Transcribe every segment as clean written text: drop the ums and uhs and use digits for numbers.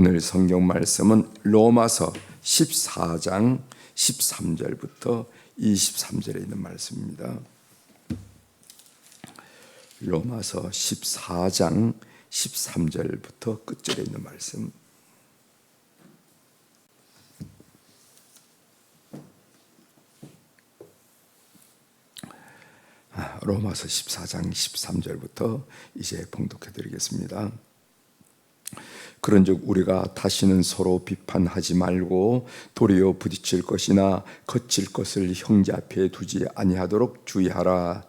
오늘 성경 말씀은 로마서 14장 13절부터 23절에 있는 말씀입니다. 로마서 14장 13절부터 끝절에 있는 말씀. 로마서 14장 13절부터 이제 봉독해 드리겠습니다. 그런즉 우리가 다시는 서로 비판하지 말고 도리어 부딪힐 것이나 거칠 것을 형제 앞에 두지 아니하도록 주의하라.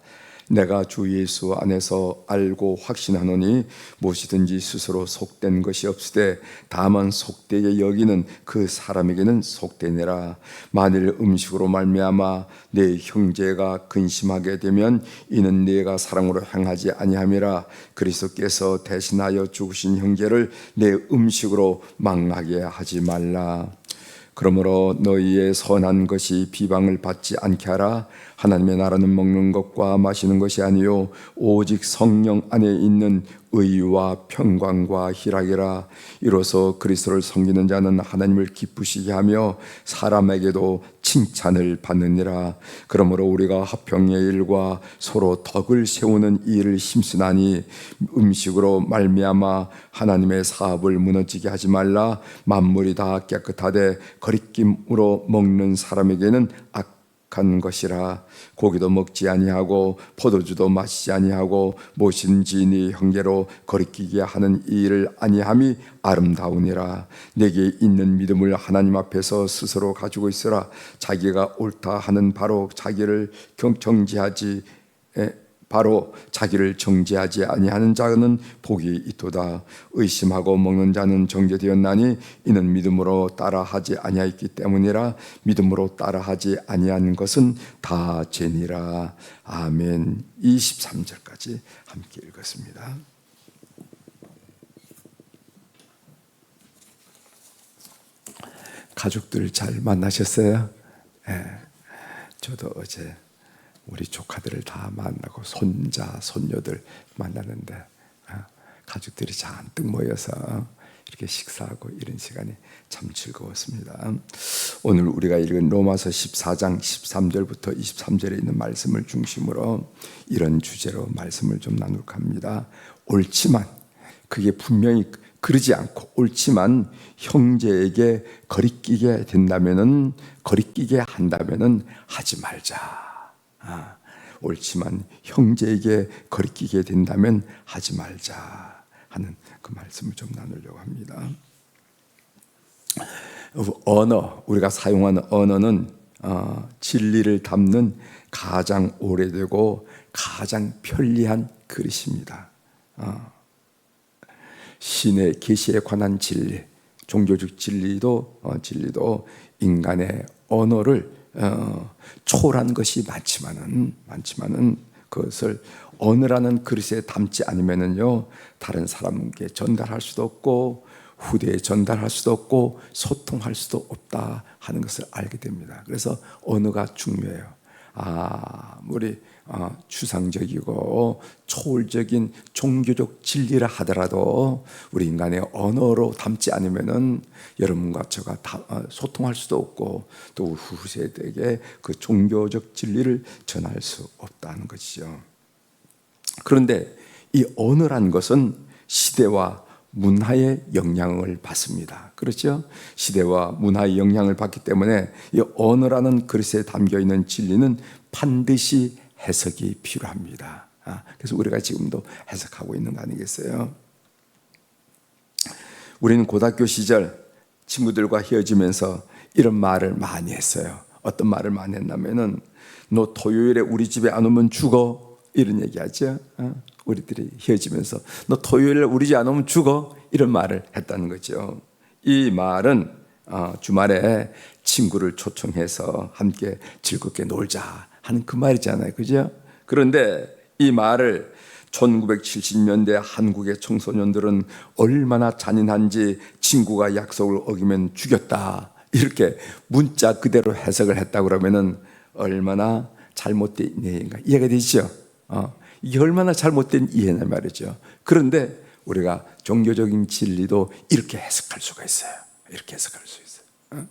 내가 주 예수 안에서 알고 확신하노니 무엇이든지 스스로 속된 것이 없으되 다만 속되게 여기는 그 사람에게는 속되니라. 만일 음식으로 말미암아 내 형제가 근심하게 되면 이는 네가 사랑으로 행하지 아니함이라. 그리스도께서 대신하여 죽으신 형제를 내 음식으로 망하게 하지 말라. 그러므로 너희의 선한 것이 비방을 받지 않게 하라. 하나님의 나라는 먹는 것과 마시는 것이 아니요 오직 성령 안에 있는 의와 평강과 희락이라. 이로써 그리스도를 섬기는 자는 하나님을 기쁘시게 하며 사람에게도 칭찬을 받느니라. 그러므로 우리가 화평의 일과 서로 덕을 세우는 일을 힘쓰나니 음식으로 말미암아 하나님의 사업을 무너지게 하지 말라. 만물이 다 깨끗하되 거리낌으로 먹는 사람에게는 악한 것이라. 고기도 먹지 아니하고 포도주도 마시지 아니하고 무엇인지 네 형제로 거리끼게 하는 일을 아니함이 아름다우니라. 내게 있는 믿음을 하나님 앞에서 스스로 가지고 있으라. 자기가 옳다 하는 바로 자기를 정죄하지 아니하는 자는 복이 있도다. 의심하고 먹는 자는 정죄되었나니 이는 믿음으로 따라하지 아니하였기 때문이라. 믿음으로 따라하지 아니한 것은 다 죄니라. 아멘. 23절까지 함께 읽었습니다. 가족들 잘 만나셨어요? 네. 저도 어제 우리 조카들을 다 만나고 손자, 손녀들 만났는데 가족들이 잔뜩 모여서 이렇게 식사하고 이런 시간이 참 즐거웠습니다. 오늘 우리가 읽은 로마서 14장 13절부터 23절에 있는 말씀을 중심으로 이런 주제로 말씀을 좀 나눌까 합니다. 옳지만 그게 분명히 그러지 않고 옳지만 형제에게 거리끼게 한다면은 하지 말자. 옳지만 형제에게 거리끼게 된다면 하지 말자 하는 그 말씀을 좀 나누려고 합니다. 언어, 우리가 사용하는 언어는 진리를 담는 가장 오래되고 가장 편리한 그릇입니다. 신의 계시에 관한 진리, 종교적 진리도 인간의 언어를 초월한 것이 많지만은 그것을 언어라는 그릇에 담지 않으면은요 다른 사람에게 전달할 수도 없고 후대에 전달할 수도 없고 소통할 수도 없다 하는 것을 알게 됩니다. 그래서 언어가 중요해요. 아무리 추상적이고 초월적인 종교적 진리라 하더라도 우리 인간의 언어로 담지 않으면은 여러분과 저가 소통할 수도 없고 또 후세대에게 그 종교적 진리를 전할 수 없다는 것이죠. 그런데 이 언어란 것은 시대와 문화의 영향을 받습니다. 그렇죠? 시대와 문화의 영향을 받기 때문에 이 언어라는 그릇에 담겨있는 진리는 반드시 해석이 필요합니다. 그래서 우리가 지금도 해석하고 있는 거 아니겠어요? 우리는 고등학교 시절 친구들과 헤어지면서 이런 말을 많이 했어요. 어떤 말을 많이 했냐면은 너 토요일에 우리 집에 안 오면 죽어 이런 얘기하죠. 우리들이 헤어지면서 너 토요일에 우리 집 안 오면 죽어 이런 말을 했다는 거죠. 이 말은 주말에 친구를 초청해서 함께 즐겁게 놀자 하는 그 말이잖아요. 그죠? 그런데 이 말을 1970년대 한국의 청소년들은 얼마나 잔인한지 친구가 약속을 어기면 죽였다 이렇게 문자 그대로 해석을 했다고 그러면은 얼마나 잘못된 이해인가 이해가 되시죠? 이게 얼마나 잘못된 이해냐 말이죠. 그런데 우리가 종교적인 진리도 이렇게 해석할 수가 있어요. 이렇게 해석할 수 있어요.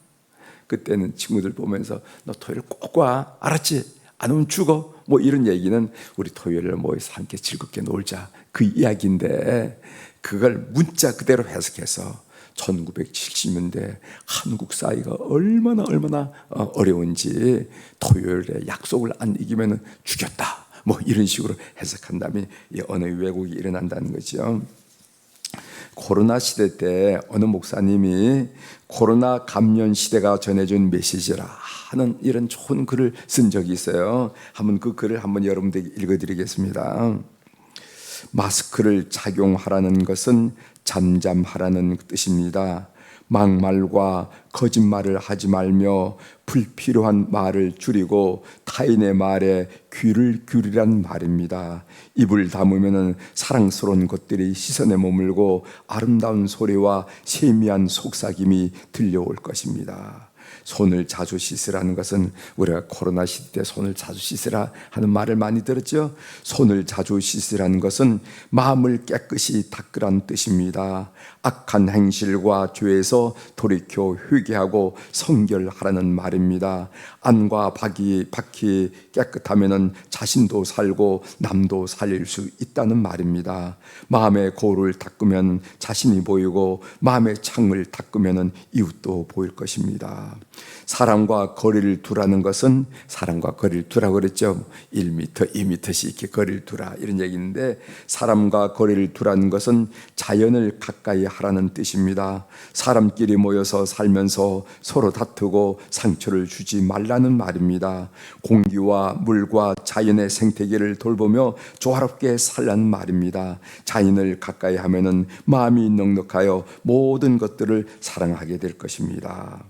그때는 친구들 보면서 너 토요일 꼭 와, 알았지? 안 오면 죽어. 뭐 이런 얘기는 우리 토요일에 모여서 함께 즐겁게 놀자, 그 이야기인데, 그걸 문자 그대로 해석해서 1970년대 한국 사회가 얼마나 어려운지, 토요일에 약속을 안 이기면 죽였다, 뭐 이런 식으로 해석한다면 언어의 왜곡이 일어난다는 거죠. 코로나 시대 때 어느 목사님이 코로나 감염 시대가 전해준 메시지라 하는 이런 좋은 글을 쓴 적이 있어요. 한번 그 글을 한번 여러분들에게 읽어드리겠습니다. 마스크를 착용하라는 것은 잠잠하라는 뜻입니다. 막말과 거짓말을 하지 말며 불필요한 말을 줄이고 타인의 말에 귀를 기울이란 말입니다. 입을 다물면 사랑스러운 것들이 시선에 머물고 아름다운 소리와 세미한 속삭임이 들려올 것입니다. 손을 자주 씻으라는 것은, 우리가 코로나 시대 때 손을 자주 씻으라 하는 말을 많이 들었죠. 손을 자주 씻으라는 것은 마음을 깨끗이 닦으라는 뜻입니다. 악한 행실과 죄에서 돌이켜 회개하고 성결하라는 말입니다. 안과 밖이 깨끗하면 자신도 살고 남도 살릴 수 있다는 말입니다. 마음의 거울을 닦으면 자신이 보이고 마음의 창을 닦으면 이웃도 보일 것입니다. 사람과 거리를 두라는 것은, 사람과 거리를 두라고 그랬죠. 1m, 2m씩 이렇게 거리를 두라, 이런 얘기인데, 사람과 거리를 두라는 것은 자연을 가까이 하라는 뜻입니다. 사람끼리 모여서 살면서 서로 다투고 상처를 주지 말라는 말입니다. 공기와 물과 자연의 생태계를 돌보며 조화롭게 살라는 말입니다. 자연을 가까이 하면은 마음이 넉넉하여 모든 것들을 사랑하게 될 것입니다.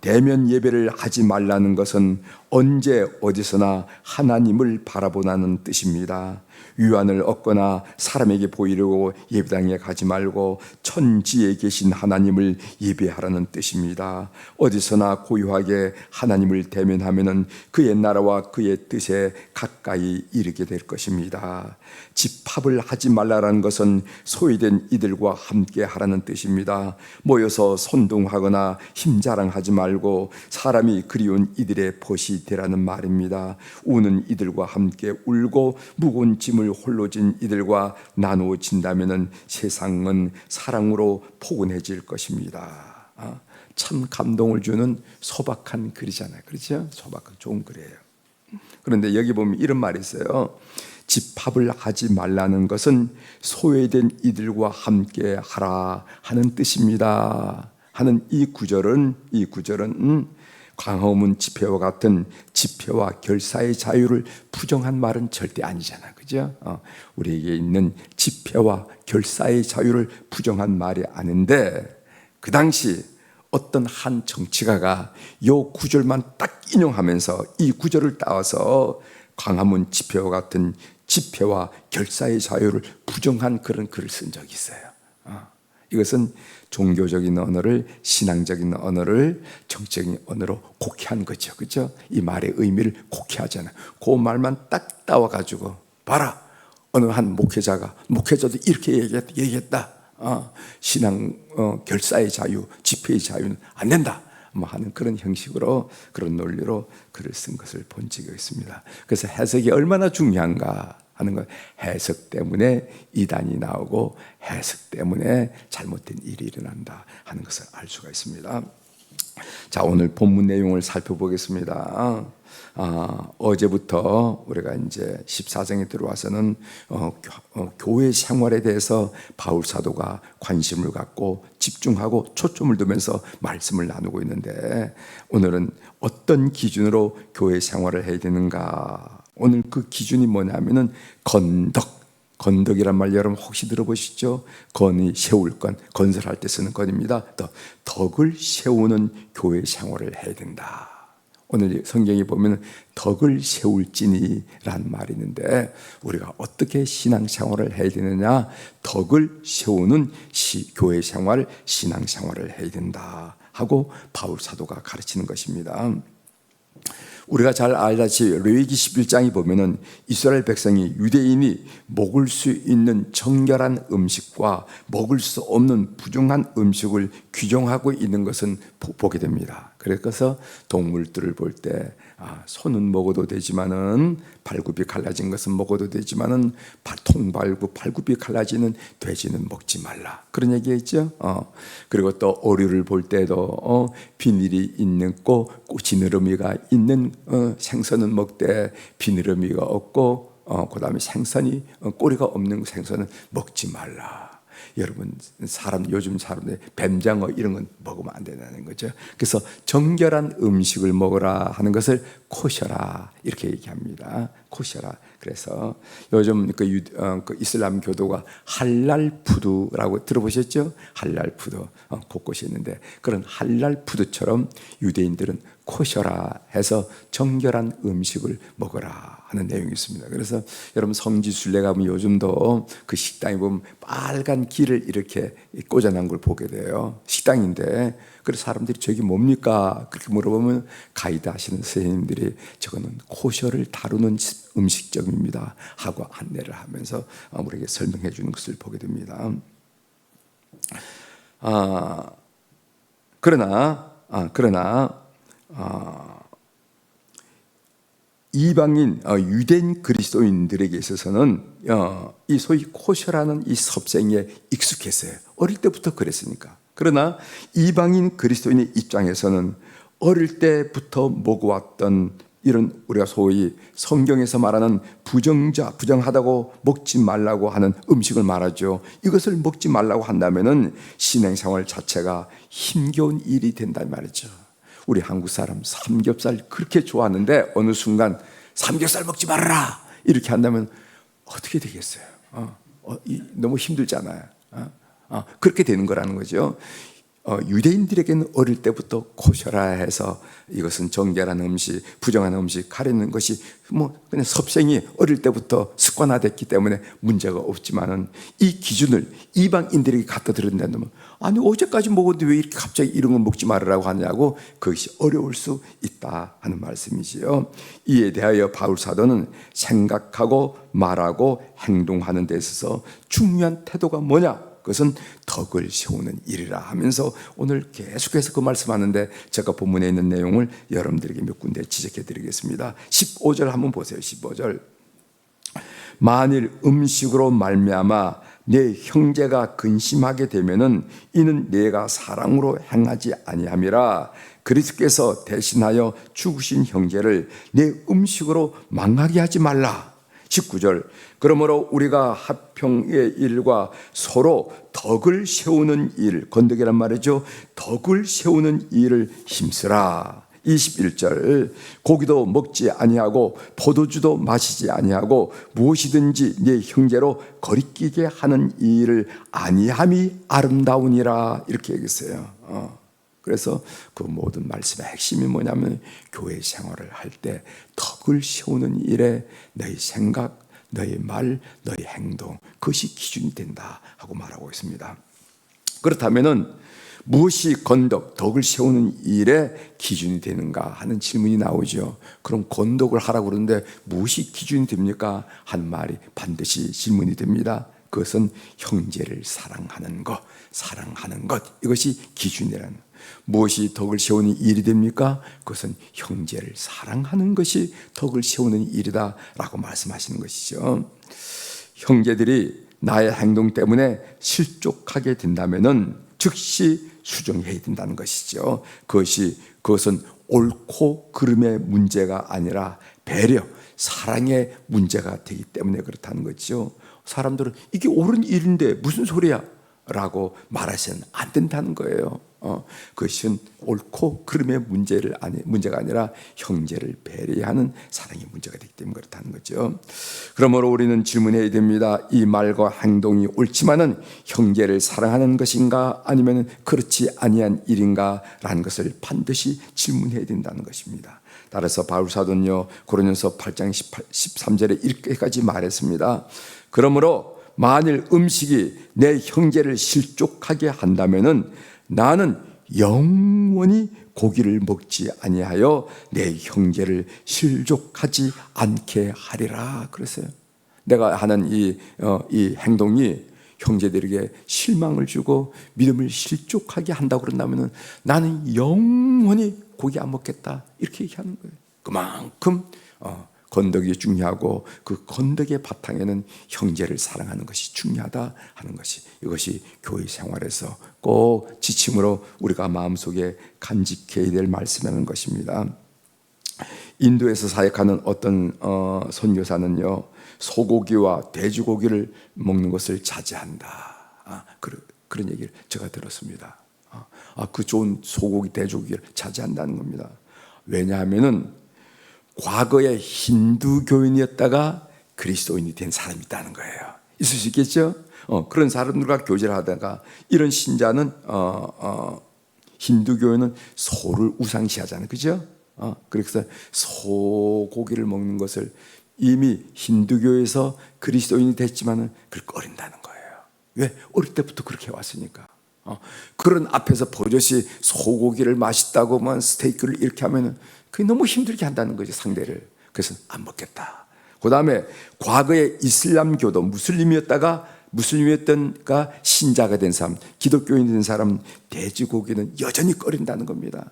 대면 예배를 하지 말라는 것은 언제 어디서나 하나님을 바라보라는 뜻입니다. 유한을 얻거나 사람에게 보이려고 예배당에 가지 말고 천지에 계신 하나님을 예배하라는 뜻입니다. 어디서나 고요하게 하나님을 대면하면 그의 나라와 그의 뜻에 가까이 이르게 될 것입니다. 집합을 하지 말라는 것은 소외된 이들과 함께 하라는 뜻입니다. 모여서 선동하거나 힘자랑하지 말고 사람이 그리운 이들의 벗이 되라는 말입니다. 우는 이들과 함께 울고 무거운 짐을 홀로 진 이들과 나누어진다면 세상은 사랑으로 포근해질 것입니다. 참 감동을 주는 소박한 글이잖아요. 그렇죠? 소박한 좋은 글이에요. 그런데 여기 보면 이런 말이 있어요. 집합을 하지 말라는 것은 소외된 이들과 함께 하라 하는 뜻입니다. 하는 이 구절은 광화문 집회와 같은 집회와 결사의 자유를 부정한 말은 절대 아니잖아, 그죠? 우리에게 있는 집회와 결사의 자유를 부정한 말이 아닌데, 그 당시 어떤 한 정치가가 이 구절만 딱 인용하면서 이 구절을 따와서 광화문 집회와 같은 집회와 결사의 자유를 부정한 그런 글을 쓴 적이 있어요. 이것은 종교적인 언어를, 신앙적인 언어를 정적인 언어로 곡해한 거죠. 그렇죠? 이 말의 의미를 곡해하잖아요. 그 말만 딱 따와가지고, 봐라, 어느 한 목회자도 이렇게 얘기했다. 신앙 결사의 자유, 집회의 자유는 안 된다, 뭐 하는 그런 형식으로, 그런 논리로 글을 쓴 것을 본 적이 있습니다. 그래서 해석이 얼마나 중요한가 하는 것, 해석 때문에 이단이 나오고 해석 때문에 잘못된 일이 일어난다 하는 것을 알 수가 있습니다. 자, 오늘 본문 내용을 살펴보겠습니다. 어제부터 우리가 이제 14장에 들어와서는 교회 생활에 대해서 바울 사도가 관심을 갖고 집중하고 초점을 두면서 말씀을 나누고 있는데, 오늘은 어떤 기준으로 교회 생활을 해야 되는가? 오늘 그 기준이 뭐냐면은 건덕이란 말 여러분 혹시 들어보시죠? 건이 세울 건, 건설할 때 쓰는 건입니다. 덕을 세우는 교회 생활을 해야 된다. 오늘 성경에 보면 덕을 세울지니라는 말이 있는데, 우리가 어떻게 신앙생활을 해야 되느냐? 덕을 세우는 교회 생활, 신앙생활을 해야 된다 하고 바울 사도가 가르치는 것입니다. 우리가 잘 알다시피 레위기 11장에 보면은 이스라엘 백성이 유대인이 먹을 수 있는 정결한 음식과 먹을 수 없는 부정한 음식을 규정하고 있는 것은 보게 됩니다. 그래서 동물들을 볼 때 소는 먹어도 되지만은 발굽이 갈라진 것은 먹어도 되지만은 통발굽, 발굽이 갈라지는 돼지는 먹지 말라. 그런 얘기했죠. 그리고 또 어류를 볼 때도 비늘이 있는 지느러미가 있는 생선은 먹되 비느러미가 없고 그다음에 생선이 꼬리가 없는 생선은 먹지 말라. 여러분 요즘 사람들 뱀장어 이런 건 먹으면 안 된다는 거죠. 그래서 정결한 음식을 먹으라 하는 것을 코셔라 이렇게 얘기합니다. 코셔라. 그래서 요즘 그 이슬람 교도가 할랄 푸드라고 들어보셨죠? 할랄 푸드 곳곳이 있는데 그런 할랄 푸드처럼 유대인들은 코셔라 해서 정결한 음식을 먹어라 하는 내용이 있습니다. 그래서 여러분 성지순례 가면 요즘도 그 식당에 보면 빨간 길을 이렇게 꽂아놓은 걸 보게 돼요. 식당인데 그래서 사람들이 저기 뭡니까? 그렇게 물어보면 가이드 하시는 선생님들이 저거는 코셔를 다루는 음식점입니다 하고 안내를 하면서 우리에게 설명해 주는 것을 보게 됩니다. 그러나 이방인 유대인 그리스도인들에게 있어서는 이 소위 코셔라는 이 섭생에 익숙했어요. 어릴 때부터 그랬으니까. 그러나 이방인 그리스도인의 입장에서는 어릴 때부터 먹어왔던 이런 우리가 소위 성경에서 말하는 부정하다고 먹지 말라고 하는 음식을 말하죠. 이것을 먹지 말라고 한다면은 신앙생활 자체가 힘겨운 일이 된단 말이죠. 우리 한국 사람 삼겹살 그렇게 좋아하는데 어느 순간 삼겹살 먹지 말아라 이렇게 한다면 어떻게 되겠어요? 너무 힘들잖아요. 그렇게 되는 거라는 거죠. 유대인들에게는 어릴 때부터 코셔라 해서 이것은 정결한 음식, 부정한 음식 가리는 것이 그냥 섭생이 어릴 때부터 습관화됐기 때문에 문제가 없지만은 이 기준을 이방인들에게 갖다 드린다면 아니 어제까지 먹었는데 왜 이렇게 갑자기 이런 걸 먹지 말으라고 하냐고 그것이 어려울 수 있다 하는 말씀이지요. 이에 대하여 바울 사도는 생각하고 말하고 행동하는 데 있어서 중요한 태도가 뭐냐? 그것은 덕을 세우는 일이라 하면서 오늘 계속해서 그 말씀하는데 제가 본문에 있는 내용을 여러분들에게 몇 군데 지적해 드리겠습니다. 15절 한번 보세요. 15절 만일 음식으로 말미암아 내 형제가 근심하게 되면은 이는 내가 사랑으로 행하지 아니함이라 그리스도께서 대신하여 죽으신 형제를 내 음식으로 망하게 하지 말라. 19절 그러므로 우리가 합평의 일과 서로 덕을 세우는 일, 건덕이란 말이죠. 덕을 세우는 일을 힘쓰라. 21절 고기도 먹지 아니하고 포도주도 마시지 아니하고 무엇이든지 네 형제로 거리끼게 하는 일을 아니함이 아름다우니라 이렇게 얘기했어요. 그래서 그 모든 말씀의 핵심이 뭐냐면 교회 생활을 할 때 덕을 세우는 일에 너희 생각, 너희 말, 너희 행동 그것이 기준이 된다 하고 말하고 있습니다. 그렇다면은 무엇이 건덕, 덕을 세우는 일에 기준이 되는가 하는 질문이 나오죠. 그럼 건덕을 하라고 그러는데 무엇이 기준이 됩니까? 한 말이 반드시 질문이 됩니다. 그것은 형제를 사랑하는 것 이것이 기준이라는 것. 무엇이 덕을 세우는 일이 됩니까? 그것은 형제를 사랑하는 것이 덕을 세우는 일이다 라고 말씀하시는 것이죠. 형제들이 나의 행동 때문에 실족하게 된다면은 즉시 수정해야 된다는 것이죠. 그것은 옳고 그름의 문제가 아니라 배려, 사랑의 문제가 되기 때문에 그렇다는 거죠. 사람들은 이게 옳은 일인데 무슨 소리야? 라고 말하시면 안 된다는 거예요. 그것은 옳고 그름의 문제가 아니라 형제를 배려하는 사랑의 문제가 되기 때문에 그렇다는 거죠. 그러므로 우리는 질문해야 됩니다. 이 말과 행동이 옳지만은 형제를 사랑하는 것인가 아니면 그렇지 아니한 일인가 라는 것을 반드시 질문해야 된다는 것입니다. 따라서 바울 사도는요 고린도서 8장 13절에 이렇게까지 말했습니다. 그러므로 만일 음식이 내 형제를 실족하게 한다면은 나는 영원히 고기를 먹지 아니하여 내 형제를 실족하지 않게 하리라 그랬어요. 내가 하는 이 행동이 형제들에게 실망을 주고 믿음을 실족하게 한다고 그런다면 나는 영원히 고기 안 먹겠다 이렇게 얘기하는 거예요. 그만큼 건덕이 중요하고 그 건덕의 바탕에는 형제를 사랑하는 것이 중요하다 하는 것이, 이것이 교회 생활에서 꼭 지침으로 우리가 마음속에 간직해야 될 말씀이라는 것입니다. 인도에서 사역하는 어떤 선교사는요, 소고기와 돼지고기를 먹는 것을 자제한다. 그런 얘기를 제가 들었습니다. 그 좋은 소고기, 돼지고기를 자제한다는 겁니다. 왜냐하면은 과거에 힌두교인이었다가 그리스도인이 된 사람이 있다는 거예요. 있을 수 있겠죠? 그런 사람들과 교제를 하다가 이런 신자는 힌두교인은 소를 우상시하잖아요. 그죠? 그래서 소고기를 먹는 것을 이미 힌두교에서 그리스도인이 됐지만은 그걸 꺼린다는 거예요. 왜? 어릴 때부터 그렇게 왔으니까. 그런 앞에서 버젓이 소고기를 맛있다고만 스테이크를 이렇게 하면은 그게 너무 힘들게 한다는 거죠, 상대를. 그래서 안 먹겠다. 그 다음에 과거에 이슬람교도 무슬림이었다가 신자가 된 사람, 기독교인이 된 사람, 돼지고기는 여전히 꺼린다는 겁니다.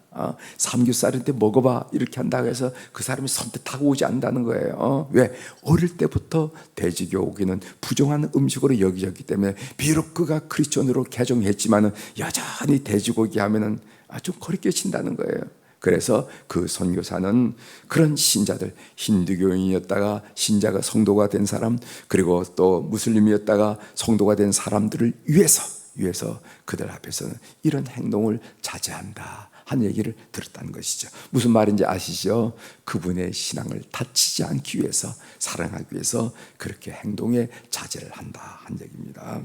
삼겹살인데 먹어봐 이렇게 한다고 해서 그 사람이 선택하고 오지 않는다는 거예요. 왜? 어릴 때부터 돼지고기는 부정한 음식으로 여기졌기 때문에 비록 그가 크리스천으로 개종했지만은 여전히 돼지고기 하면은 좀 거리끼 친다는 거예요. 그래서 그 선교사는 그런 신자들, 힌두교인이었다가 신자가 성도가 된 사람, 그리고 또 무슬림이었다가 성도가 된 사람들을 위해서 그들 앞에서는 이런 행동을 자제한다 한 얘기를 들었다는 것이죠. 무슨 말인지 아시죠? 그분의 신앙을 다치지 않기 위해서, 사랑하기 위해서 그렇게 행동에 자제를 한다 한 얘기입니다.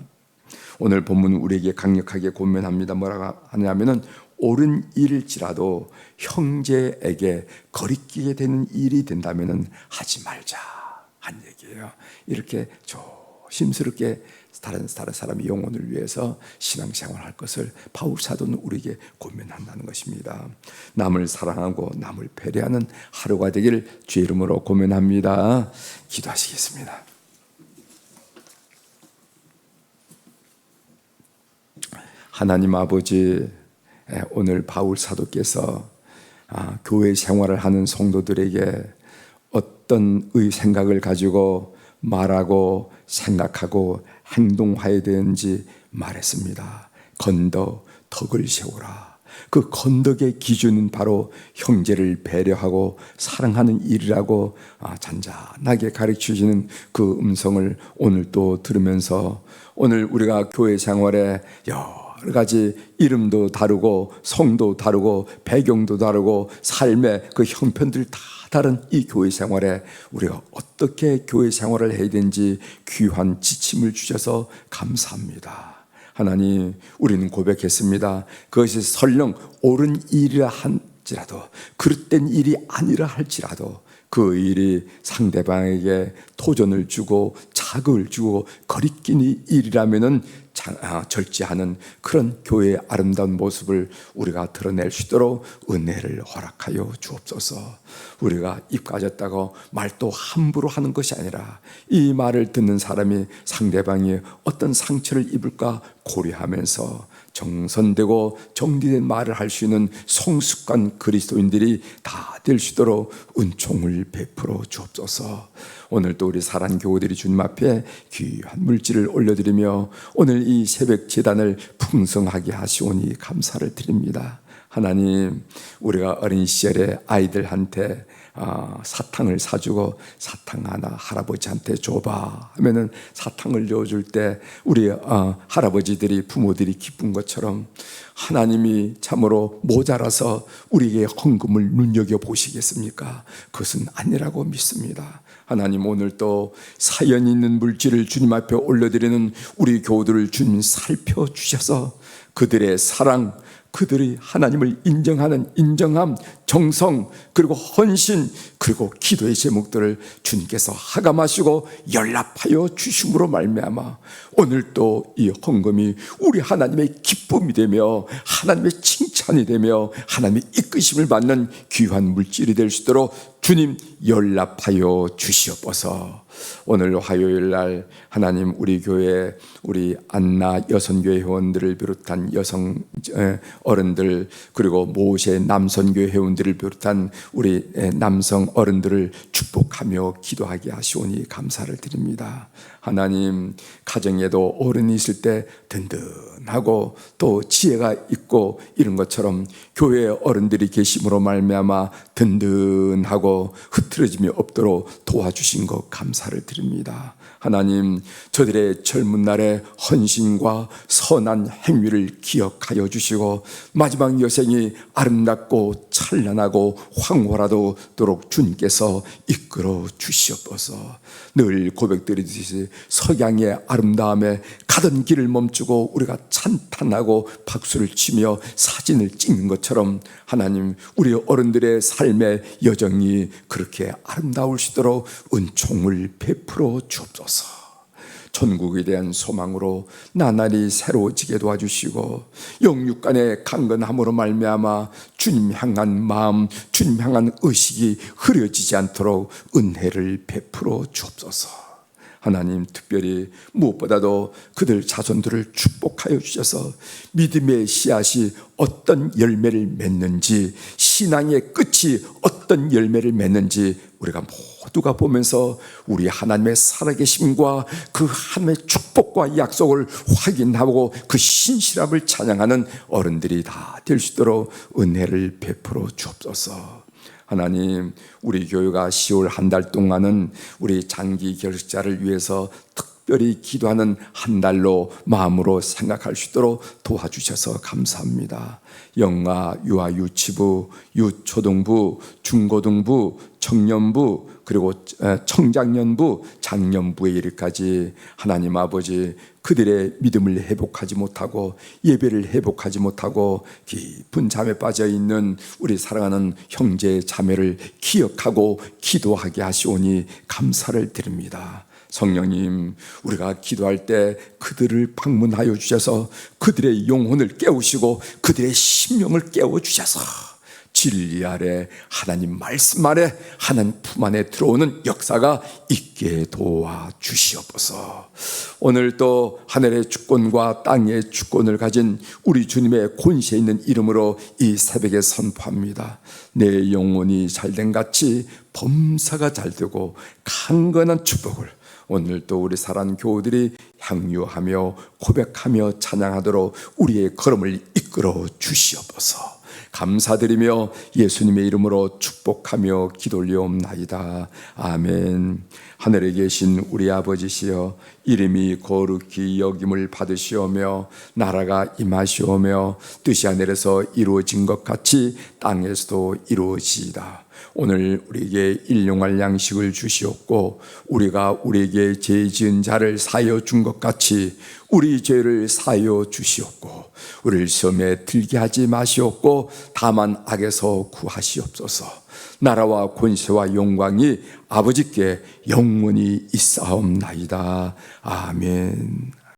오늘 본문은 우리에게 강력하게 권면합니다. 뭐라고 하냐면은 옳은 일일지라도 형제에게 거리끼게 되는 일이 된다면 하지 말자 한 얘기예요. 이렇게 조심스럽게 다른 사람의 영혼을 위해서 신앙생활할 것을 바울 사도는 우리에게 권면한다는 것입니다. 남을 사랑하고 남을 배려하는 하루가 되길 주의 이름으로 권면합니다. 기도하시겠습니다. 하나님 아버지, 오늘 바울 사도께서 교회 생활을 하는 성도들에게 어떤 생각을 가지고 말하고 생각하고 행동해야 되는지 말했습니다. 건덕, 덕을 세우라. 그 건덕의 기준은 바로 형제를 배려하고 사랑하는 일이라고 잔잔하게 가르쳐주는 그 음성을 오늘 또 들으면서 오늘 우리가 교회 생활에 여러 가지 이름도 다르고 성도 다르고 배경도 다르고 삶의 그 형편들 다 다른 이 교회 생활에 우리가 어떻게 교회 생활을 해야 되는지 귀한 지침을 주셔서 감사합니다. 하나님, 우리는 고백했습니다. 그것이 설령 옳은 일이라 할지라도, 그릇된 일이 아니라 할지라도 그 일이 상대방에게 도전을 주고 자극을 주고 거리끼는 일이라면은 절제하는 그런 교회의 아름다운 모습을 우리가 드러낼 수 있도록 은혜를 허락하여 주옵소서. 우리가 입 가졌다고 말도 함부로 하는 것이 아니라 이 말을 듣는 사람이 상대방이 어떤 상처를 입을까 고려하면서 정선되고 정리된 말을 할 수 있는 성숙한 그리스도인들이 다 될 수 있도록 은총을 베풀어 주옵소서. 오늘 또 우리 사랑 교우들이 주님 앞에 귀한 물질을 올려드리며 오늘 이 새벽 제단을 풍성하게 하시오니 감사를 드립니다. 하나님, 우리가 어린 시절에 아이들한테 사탕을 사주고 사탕 하나 할아버지한테 줘봐 하면은 사탕을 넣어줄 때 우리 할아버지들이 부모들이 기쁜 것처럼 하나님이 참으로 모자라서 우리에게 헌금을 눈여겨보시겠습니까? 그것은 아니라고 믿습니다. 하나님, 오늘 또 사연 있는 물질을 주님 앞에 올려드리는 우리 교우들을 주님 살펴주셔서 그들의 사랑, 그들이 하나님을 인정하는 인정함, 정성, 그리고 헌신, 그리고 기도의 제목들을 주님께서 하감하시고 연락하여 주심으로 말미암아 오늘 또 이 헌금이 우리 하나님의 기쁨이 되며 하나님의 칭찬이 되며 하나님의 이끄심을 받는 귀한 물질이 될 수 있도록 주님 연락하여 주시옵소서. 오늘 화요일 날 하나님 우리 교회 우리 안나 여성교회 회원들을 비롯한 여성 어른들, 그리고 모세 남선교회 회원들을 비롯한 우리 남성 어른들을 축복하며 기도하게 하시오니 감사를 드립니다. 하나님, 가정에도 어른이 있을 때 든든하고 또 지혜가 있고 이런 것처럼 교회 어른들이 계심으로 말미암아 든든하고 흐트러짐이 없도록 도와주신 것 감사를 드립니다. 하나님, 저들의 젊은 날의 헌신과 선한 행위를 기억하여 주시고 마지막 여생이 아름답고 찬란하고 황홀하도록 주님께서 이끌어 주시옵소서. 늘 고백드리듯이 석양의 아름다움에 가던 길을 멈추고 우리가 찬탄하고 박수를 치며 사진을 찍는 것처럼 하나님, 우리 어른들의 삶의 여정이 그렇게 아름다울 수 있도록 은총을 베풀어 주옵소서. 천국에 대한 소망으로 나날이 새로워지게 도와주시고 영육간의 강건함으로 말미암아 주님 향한 마음, 주님 향한 의식이 흐려지지 않도록 은혜를 베풀어 주옵소서. 하나님, 특별히 무엇보다도 그들 자손들을 축복하여 주셔서 믿음의 씨앗이 어떤 열매를 맺는지, 신앙의 끝이 어떤 열매를 맺는지 우리가 모두가 보면서 우리 하나님의 살아계심과 그 하나님의 축복과 약속을 확인하고 그 신실함을 찬양하는 어른들이 다 될 수 있도록 은혜를 베풀어 주옵소서. 하나님, 우리 교회가 10월 한 달 동안은 우리 장기 결식자를 위해서 특별히 기도하는 한 달로 마음으로 생각할 수 있도록 도와주셔서 감사합니다. 영아, 유아 유치부, 유초등부, 중고등부, 청년부, 그리고 청장년부, 장년부에 이르기까지 하나님 아버지, 그들의 믿음을 회복하지 못하고 예배를 회복하지 못하고 깊은 잠에 빠져 있는 우리 사랑하는 형제 자매를 기억하고 기도하게 하시오니 감사를 드립니다. 성령님, 우리가 기도할 때 그들을 방문하여 주셔서 그들의 영혼을 깨우시고 그들의 심령을 깨워주셔서 진리 아래, 하나님 말씀 아래, 하나님 품 안에 들어오는 역사가 있게 도와주시옵소서. 오늘 또 하늘의 주권과 땅의 주권을 가진 우리 주님의 권세 있는 이름으로 이 새벽에 선포합니다. 내 영혼이 잘된 같이 범사가 잘되고 강건한 축복을 오늘 또 우리 사랑하는 교우들이 향유하며 고백하며 찬양하도록 우리의 걸음을 이끌어 주시옵소서. 감사드리며 예수님의 이름으로 축복하며 기도 올리옵나이다. 아멘. 하늘에 계신 우리 아버지시여, 이름이 거룩히 여김을 받으시오며 나라가 임하시오며 뜻이 하늘에서 이루어진 것 같이 땅에서도 이루어지이다. 오늘 우리에게 일용할 양식을 주시옵고 우리가 우리에게 죄 지은 자를 사하여 준 것 같이 우리 죄를 사하여 주시옵고 우리를 시험에 들게 하지 마시옵고 다만 악에서 구하시옵소서. 나라와 권세와 영광이 아버지께 영원히 있사옵나이다. 아멘.